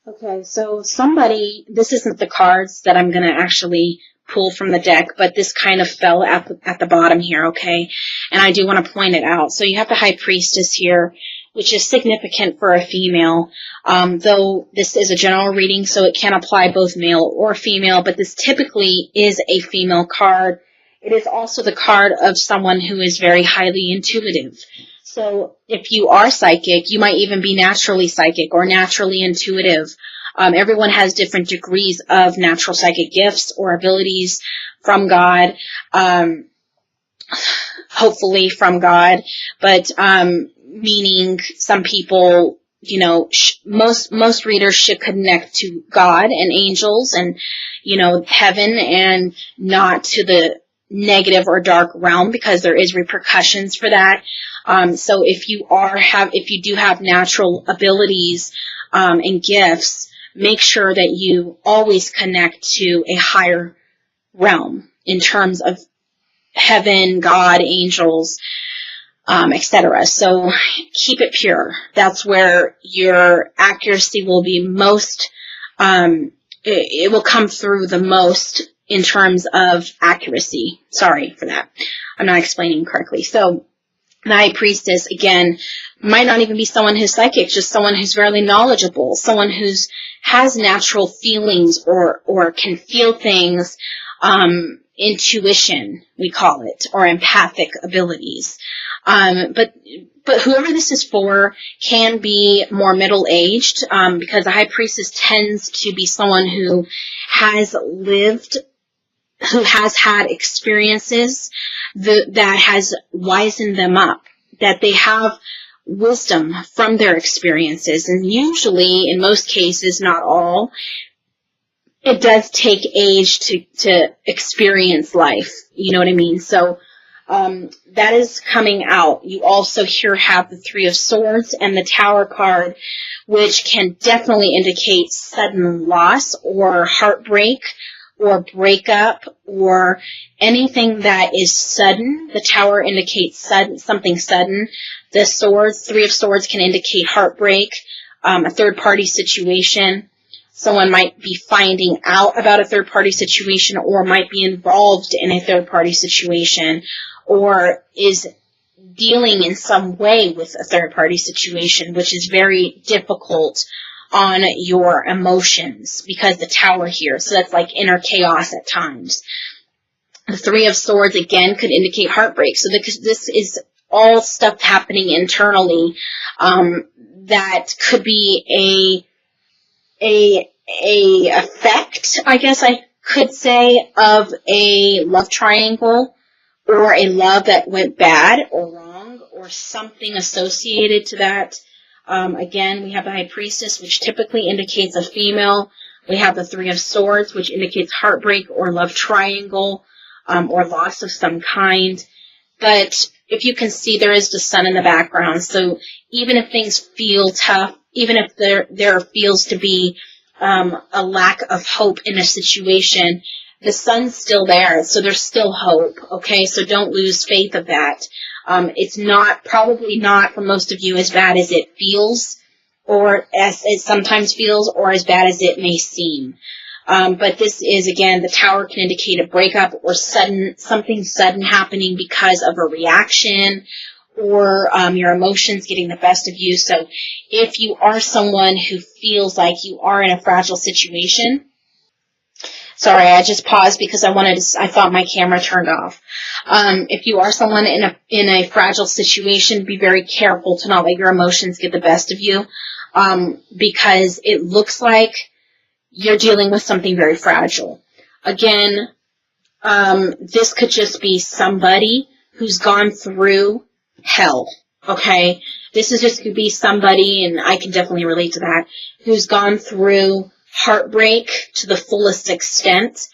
Okay, so somebody, this isn't the cards that I'm going to actually pull from the deck, but this kind of fell at the bottom here, okay? And I do want to point it out. So you have the High Priestess here, which is significant for a female, though this is a general reading, so it can apply both male or female, but this typically is a female card. It is also the card of someone who is very highly intuitive. So if you are psychic, you might even be naturally psychic or naturally intuitive. Everyone has different degrees of natural psychic gifts or abilities from God, hopefully from God, but meaning some people, you know, most readers should connect to God and angels and, you know, heaven, and not to the negative or dark realm, because there is repercussions for that. So if you do have natural abilities and gifts, make sure that you always connect to a higher realm in terms of heaven, God, angels, etc. So keep it pure. That's where your accuracy will be most, it will come through the most in terms of accuracy. Sorry for that. I'm not explaining correctly. So the High Priestess, again, might not even be someone who's psychic, just someone who's very knowledgeable, someone who's has natural feelings or can feel things, intuition, we call it, or empathic abilities. But whoever this is for can be more middle-aged, because the High Priestess tends to be someone who has lived, who has had experiences that has wisened them up, that they have wisdom from their experiences. And usually, in most cases, not all, it does take age to experience life. You know what I mean? So that is coming out. You also here have the Three of Swords and the Tower card, which can definitely indicate sudden loss or heartbreak or breakup or anything that is sudden. The Tower indicates something sudden. The Swords, Three of Swords, can indicate heartbreak, a third-party situation. Someone might be finding out about a third-party situation, or might be involved in a third-party situation, or is dealing in some way with a third-party situation, which is very difficult on your emotions because the Tower here. So that's like inner chaos at times. The Three of Swords, again, could indicate heartbreak. So this is all stuff happening internally that could be a effect, I guess I could say, of a love triangle, or a love that went bad or wrong, or something associated to that. Again, we have the High Priestess, which typically indicates a female. We have the Three of Swords, which indicates heartbreak or love triangle, or loss of some kind. But if you can see, there is the sun in the background. So even if things feel tough, even if there feels to be a lack of hope in a situation, the sun's still there, so there's still hope, okay? So don't lose faith of that. It's probably not for most of you as bad as it feels, or as it sometimes feels, or as bad as it may seem. But this is, again, the Tower can indicate a breakup or something sudden happening because of a reaction, or your emotions getting the best of you. So if you are someone who feels like you are in a fragile situation, sorry, I just paused because I thought my camera turned off. If you are someone in a fragile situation, be very careful to not let your emotions get the best of you, because it looks like you're dealing with something very fragile. Again, this could just be somebody who's gone through hell, okay? This is just could be somebody, and I can definitely relate to that, who's gone through heartbreak to the fullest extent.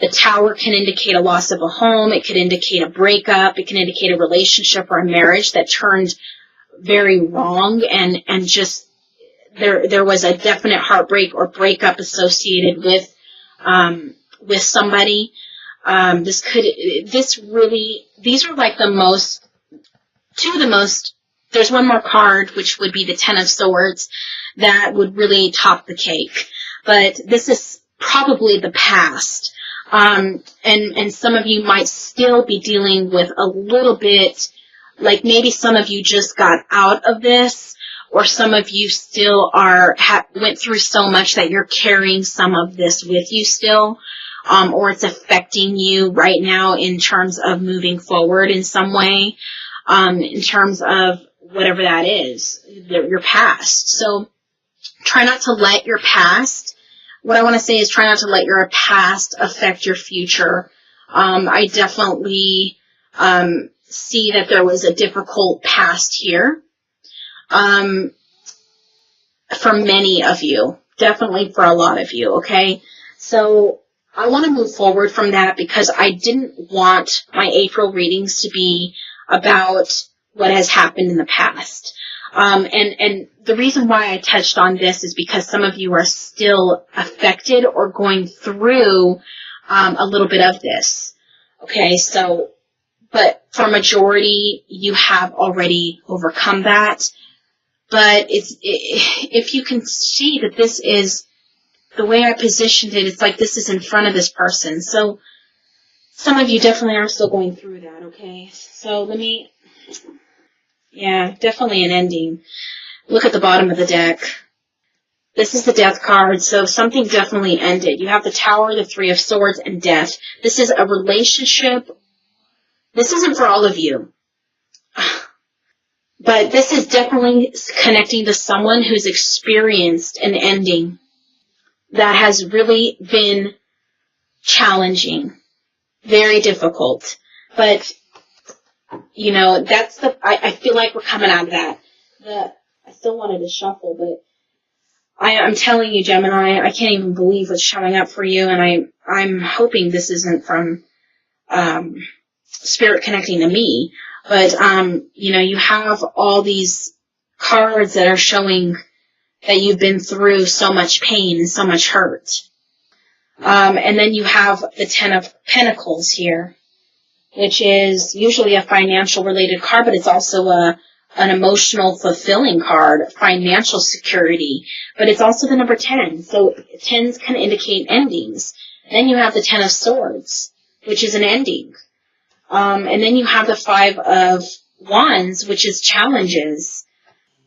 The Tower can indicate a loss of a home. It could indicate a breakup. It can indicate a relationship or a marriage that turned very wrong, and just there was a definite heartbreak or breakup associated with somebody. These are like two of the most. There's one more card, which would be the Ten of Swords. that would really top the cake. But this is probably the past. And some of you might still be dealing with a little bit, like maybe some of you just got out of this, or some of you still went through so much that you're carrying some of this with you still, or it's affecting you right now in terms of moving forward in some way, in terms of whatever that is, your past. So try not to let your past, what I want to say is try not to let your past affect your future. I definitely see that there was a difficult past here for many of you, definitely for a lot of you, okay? So I want to move forward from that because I didn't want my April readings to be about what has happened in the past. And the reason why I touched on this is because some of you are still affected or going through a little bit of this. Okay, so, but for majority, you have already overcome that. But if you can see that this is, the way I positioned it, it's like this is in front of this person. So some of you definitely are still going through that, okay? So yeah, definitely an ending. Look at the bottom of the deck. This is the Death card, so something definitely ended. You have the Tower, the Three of Swords, and Death. This is a relationship. This isn't for all of you. But this is definitely connecting to someone who's experienced an ending that has really been challenging, very difficult. But, you know, that's I feel like we're coming out of that. I still wanted to shuffle, but I'm telling you, Gemini, I can't even believe what's showing up for you, and I'm hoping this isn't from Spirit connecting to me. But, you know, you have all these cards that are showing that you've been through so much pain and so much hurt. And then you have the Ten of Pentacles here, which is usually a financial related card, but it's also an emotional fulfilling card, financial security, but it's also the number 10. So 10s can indicate endings. Then you have the Ten of Swords, which is an ending. And then you have the Five of Wands, which is challenges.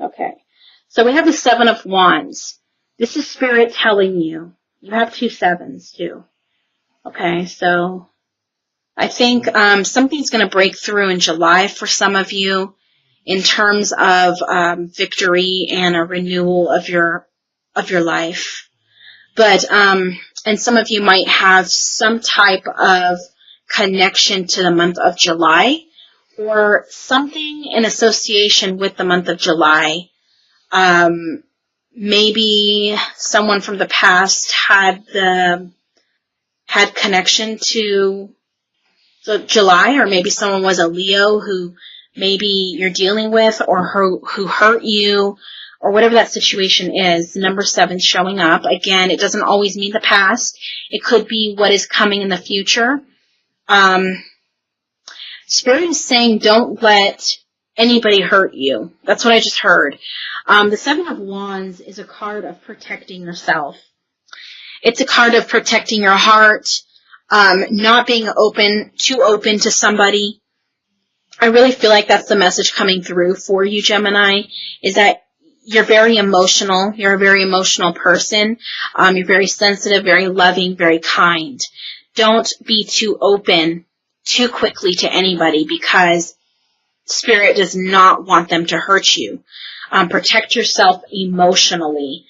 Okay. So we have the Seven of Wands. This is Spirit telling you. You have 2 sevens too. Okay. So I think, something's going to break through in July for some of you in terms of, victory and a renewal of your life. But, and some of you might have some type of connection to the month of July or something in association with the month of July. Maybe someone from the past had connection to the July, or maybe someone was a Leo who maybe you're dealing with, or who hurt you, or whatever that situation is. Number 7 showing up. Again, it doesn't always mean the past. It could be what is coming in the future. Spirit is saying don't let anybody hurt you. That's what I just heard. The Seven of Wands is a card of protecting yourself. It's a card of protecting your heart, not being too open to somebody. I really feel like that's the message coming through for you, Gemini, is that you're very emotional. You're a very emotional person. You're very sensitive, very loving, very kind. Don't be too open too quickly to anybody, because Spirit does not want them to hurt you. Protect yourself emotionally.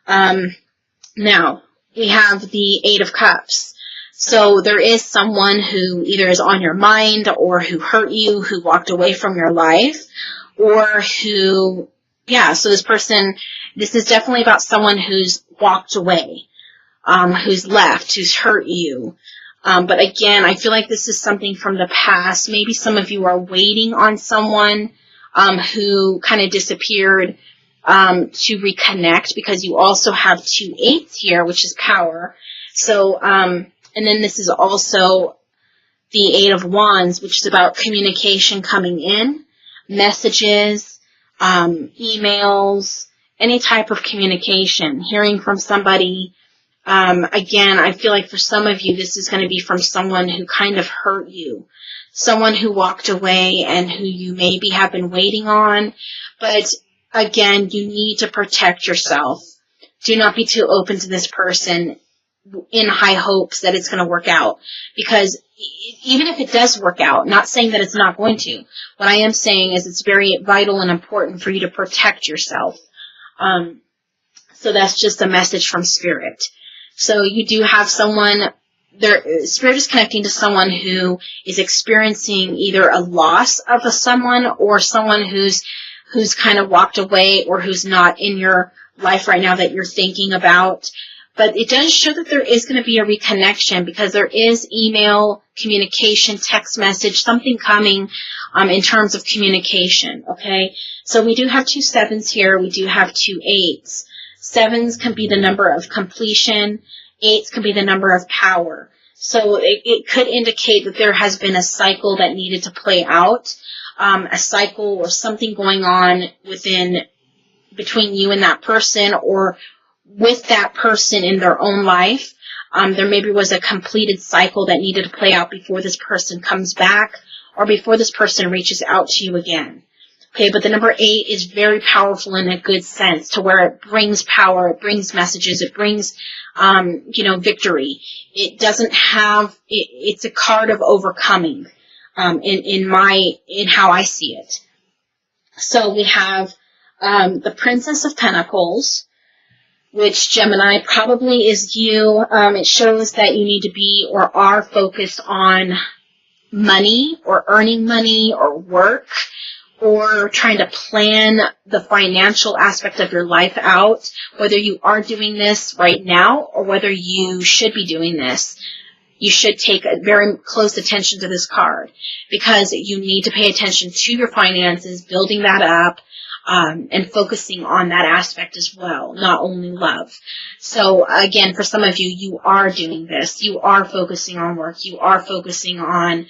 Now, we have the Eight of Cups. So there is someone who either is on your mind, or who hurt you, who walked away from your life, or who, so this is definitely about someone who's walked away, who's left, who's hurt you. But again, I feel like this is something from the past. Maybe some of you are waiting on someone who kind of disappeared to reconnect, because you also have 2 8s here, which is power. So, and then this is also the Eight of Wands, which is about communication coming in, messages, emails, any type of communication, hearing from somebody. Again, I feel like for some of you, this is going to be from someone who kind of hurt you, someone who walked away and who you maybe have been waiting on. But again, you need to protect yourself. Do not be too open to this person in high hopes that it's going to work out. Because even if it does work out, not saying that it's not going to, what I am saying is it's very vital and important for you to protect yourself. So that's just a message from Spirit. So you do have someone, Spirit is connecting to someone who is experiencing either a loss of someone or someone who's kind of walked away or who's not in your life right now that you're thinking about. But it does show that there is going to be a reconnection because there is email, communication, text message, something coming in terms of communication, okay? So we do have 2 7s here. We do have 2 8s. 7s can be the number of completion. 8s can be the number of power. So it could indicate that there has been a cycle that needed to play out, a cycle or something going on between you and that person or with that person in their own life. There maybe was a completed cycle that needed to play out before this person comes back or before this person reaches out to you again. Okay, but the number 8 is very powerful in a good sense to where it brings power, it brings messages, it brings, victory. It doesn't have, it's a card of overcoming, in how I see it. So we have, the Princess of Pentacles, which Gemini probably is you. It shows that you need to be or are focused on money or earning money or work, or trying to plan the financial aspect of your life out, whether you are doing this right now or whether you should be doing this. You should take a very close attention to this card because you need to pay attention to your finances, building that up, and focusing on that aspect as well, not only love. So again, for some of you, you are doing this. You are focusing on work. You are focusing on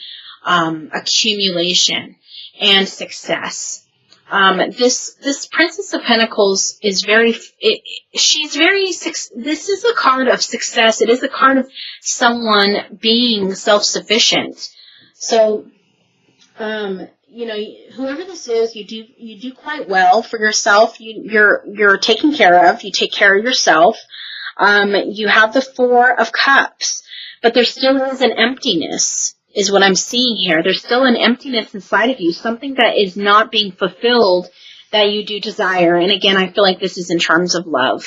accumulation and success. This Princess of Pentacles is this is a card of success. It is a card of someone being self-sufficient. So, whoever this is, you do quite well for yourself. You're taken care of. You take care of yourself. You have the 4 of Cups, but there still is an emptiness, is what I'm seeing here. There's still an emptiness inside of you, something that is not being fulfilled that you do desire. And again, I feel like this is in terms of love.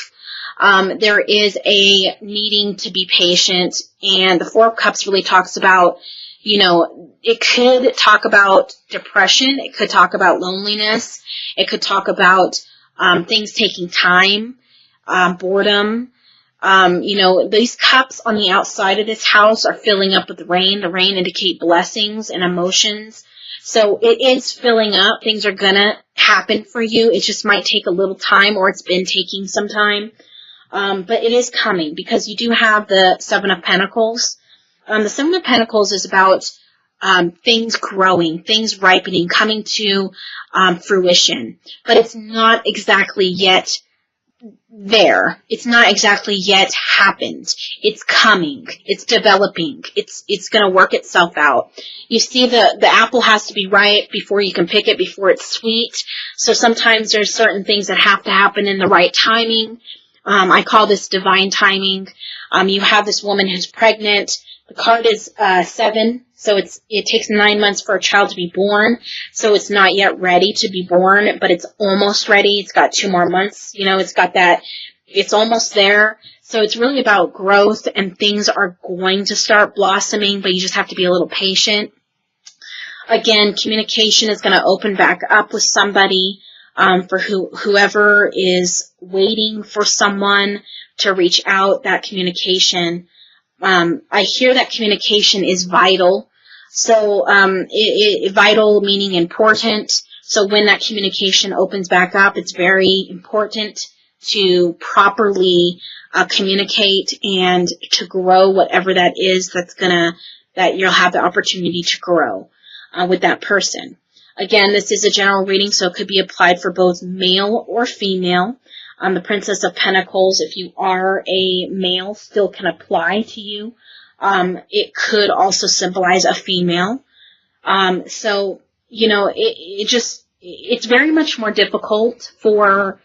There is a needing to be patient, and the 4 of Cups really talks about, it could talk about depression. It could talk about loneliness. It could talk about things taking time, boredom. These cups on the outside of this house are filling up with rain. The rain indicate blessings and emotions. So it is filling up. Things are going to happen for you. It just might take a little time, or it's been taking some time. But it is coming because you do have the 7 of Pentacles. The 7 of Pentacles is about things growing, things ripening, coming to fruition. But it's not exactly yet there. It's not exactly yet happened. It's coming. It's developing. It's going to work itself out. You see, the apple has to be ripe before you can pick it, before it's sweet. So sometimes there's certain things that have to happen in the right timing. I call this divine timing. You have this woman who's pregnant. The card is 7. So it takes 9 months for a child to be born. So it's not yet ready to be born, but it's almost ready. It's got 2 more months. It's got that, it's almost there. So it's really about growth, and things are going to start blossoming, but you just have to be a little patient. Again, communication is going to open back up with somebody, for whoever is waiting for someone to reach out. That communication, I hear that communication is vital. So, vital meaning important. So when that communication opens back up, it's very important to properly communicate and to grow whatever that is that you'll have the opportunity to grow with that person. Again, this is a general reading, so it could be applied for both male or female. The Princess of Pentacles, if you are a male, still can apply to you. It could also symbolize a female. So, you know, it's very much more difficult for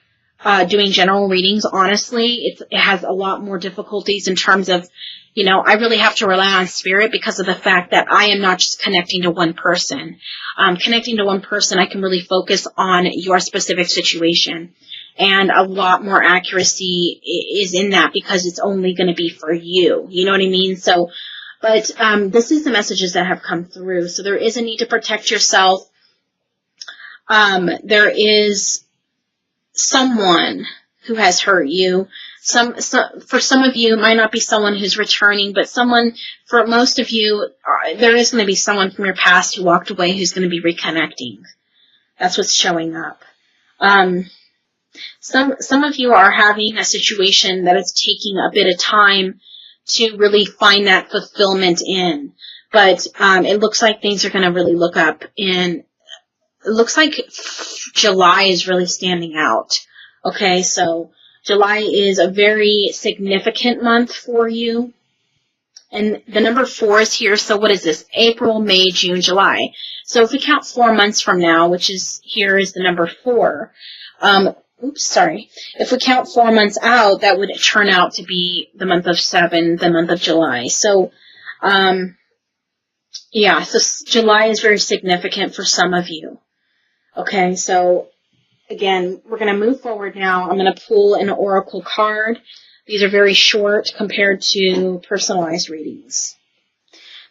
doing general readings, honestly. It has a lot more difficulties in terms of, you know, I really have to rely on spirit because of the fact that I am not just connecting to one person. Connecting to one person, I can really focus on your specific situation. And a lot more accuracy is in that because it's only going to be for you. You know what I mean? So, but this is the messages that have come through. So there is a need to protect yourself. There is someone who has hurt you. For some of you, it might not be someone who's returning, but for most of you, there is going to be someone from your past who walked away who's going to be reconnecting. That's what's showing up. Some of you are having a situation that is taking a bit of time to really find that fulfillment in. But it looks like things are going to really look up. And it looks like July is really standing out. Okay, so July is a very significant month for you. And the number 4 is here. So what is this? April, May, June, July. So if we count 4 months from now, which is here is the number 4. If we count 4 months out, that would turn out to be the month of 7, the month of July. So, yeah, so July is very significant for some of you. Okay, so again, we're going to move forward now. I'm going to pull an oracle card. These are very short compared to personalized readings.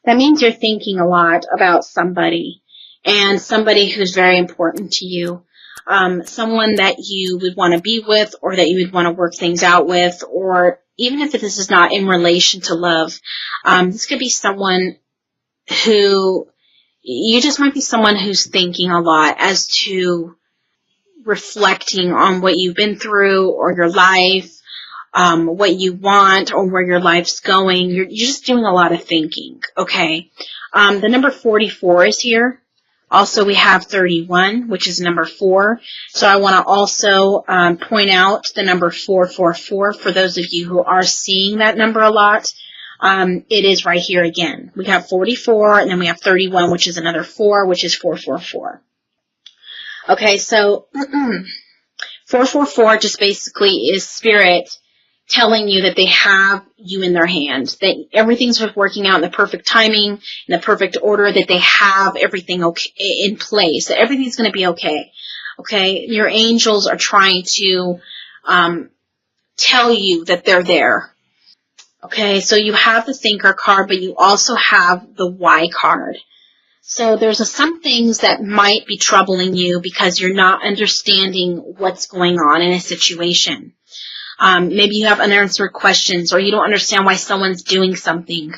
That means you're thinking a lot about somebody, and somebody who's very important to you. Someone that you would want to be with, or that you would want to work things out with, or even if this is not in relation to love, this could be someone who, you just might be someone who's thinking a lot as to reflecting on what you've been through, or your life, what you want, or where your life's going. You're just doing a lot of thinking, okay? The number 44 is here. Also, we have 31, which is number 4. So I want to also point out the number 444 for those of you who are seeing that number a lot. It is right here again. We have 44, and then we have 31, which is another 4, which is 444. Okay, so 444 just basically is spirit telling you that they have you in their hand, that everything's working out in the perfect timing, in the perfect order, that they have everything okay, in place, that everything's going to be okay. Okay, your angels are trying to tell you that they're there. Okay, so you have the Thinker card, but you also have the Why card. So there's some things that might be troubling you because you're not understanding what's going on in a situation. Maybe you have unanswered questions, or you don't understand why someone's doing something,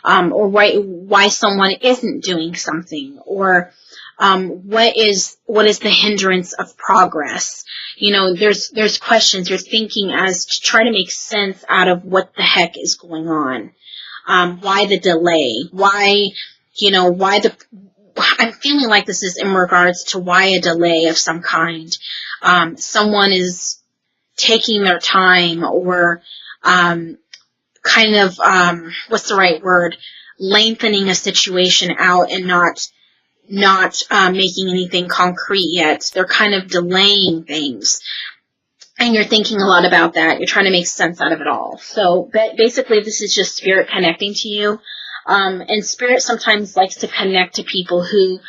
or why someone isn't doing something, or what is the hindrance of progress. You know, there's questions. You're thinking as to try to make sense out of what the heck is going on. Why the delay? I'm feeling like this is in regards to why a delay of some kind. Someone is taking their time, or what's the right word? Lengthening a situation out and not making anything concrete yet. They're kind of delaying things. And you're thinking a lot about that. You're trying to make sense out of it all. So basically, this is just spirit connecting to you. And spirit sometimes likes to connect to people who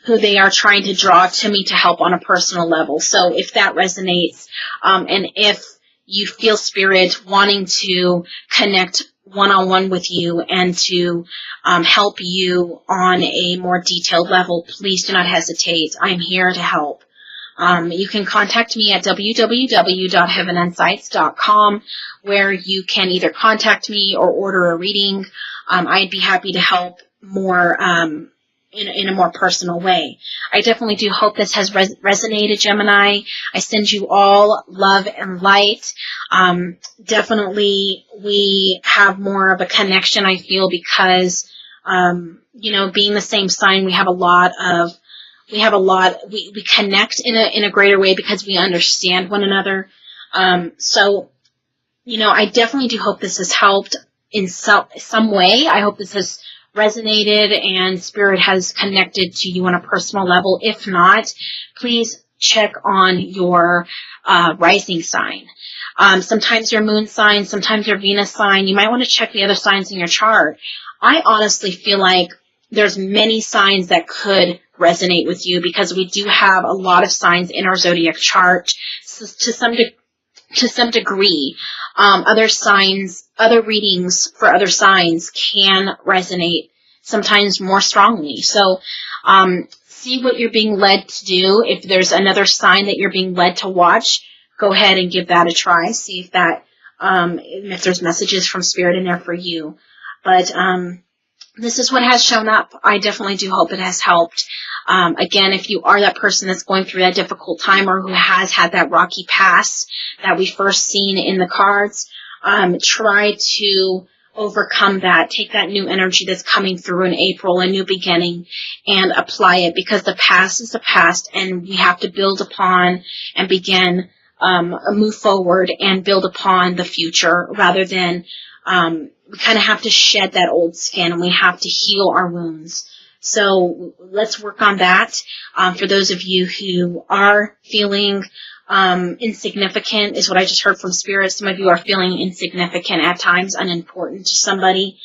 they are trying to draw to me to help on a personal level. So if that resonates, and if you feel spirit wanting to connect one-on-one with you and to help you on a more detailed level, please do not hesitate. I'm here to help. You can contact me at www.heaveninsights.com, where you can either contact me or order a reading. I'd be happy to help more in a more personal way. I definitely do hope this has resonated, Gemini. I send you all love and light. Definitely we have more of a connection, I feel, because, being the same sign, we connect in a greater way because we understand one another. So, I definitely do hope this has helped in some way. I hope this has resonated and Spirit has connected to you on a personal level. If not, please check on your rising sign. Sometimes your moon sign, sometimes your Venus sign. You might want to check the other signs in your chart. I honestly feel like there's many signs that could resonate with you because we do have a lot of signs in our zodiac chart to some degree. Other signs, other readings for other signs can resonate sometimes more strongly. So see what you're being led to do. If there's another sign that you're being led to watch, go ahead and give that a try. See if that if there's messages from Spirit in there for you. But this is what has shown up. I definitely do hope it has helped. Again, if you are that person that's going through that difficult time or who has had that rocky past that we first seen in the cards, try to overcome that. Take that new energy that's coming through in April, a new beginning, and apply it, because the past is the past and we have to build upon and begin move forward and build upon the future, rather than we kind of have to shed that old skin and we have to heal our wounds. So let's work on that. For those of you who are feeling insignificant, is what I just heard from Spirit. Some of you are feeling insignificant at times, unimportant to somebody,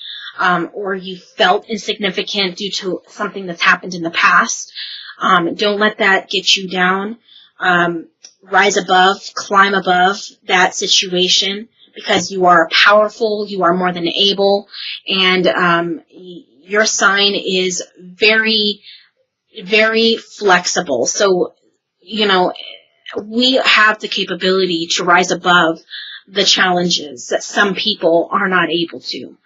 or you felt insignificant due to something that's happened in the past. Don't let that get you down. Rise above, climb above that situation, because you are powerful, you are more than able, and your sign is very, very flexible. So, we have the capability to rise above the challenges that some people are not able to.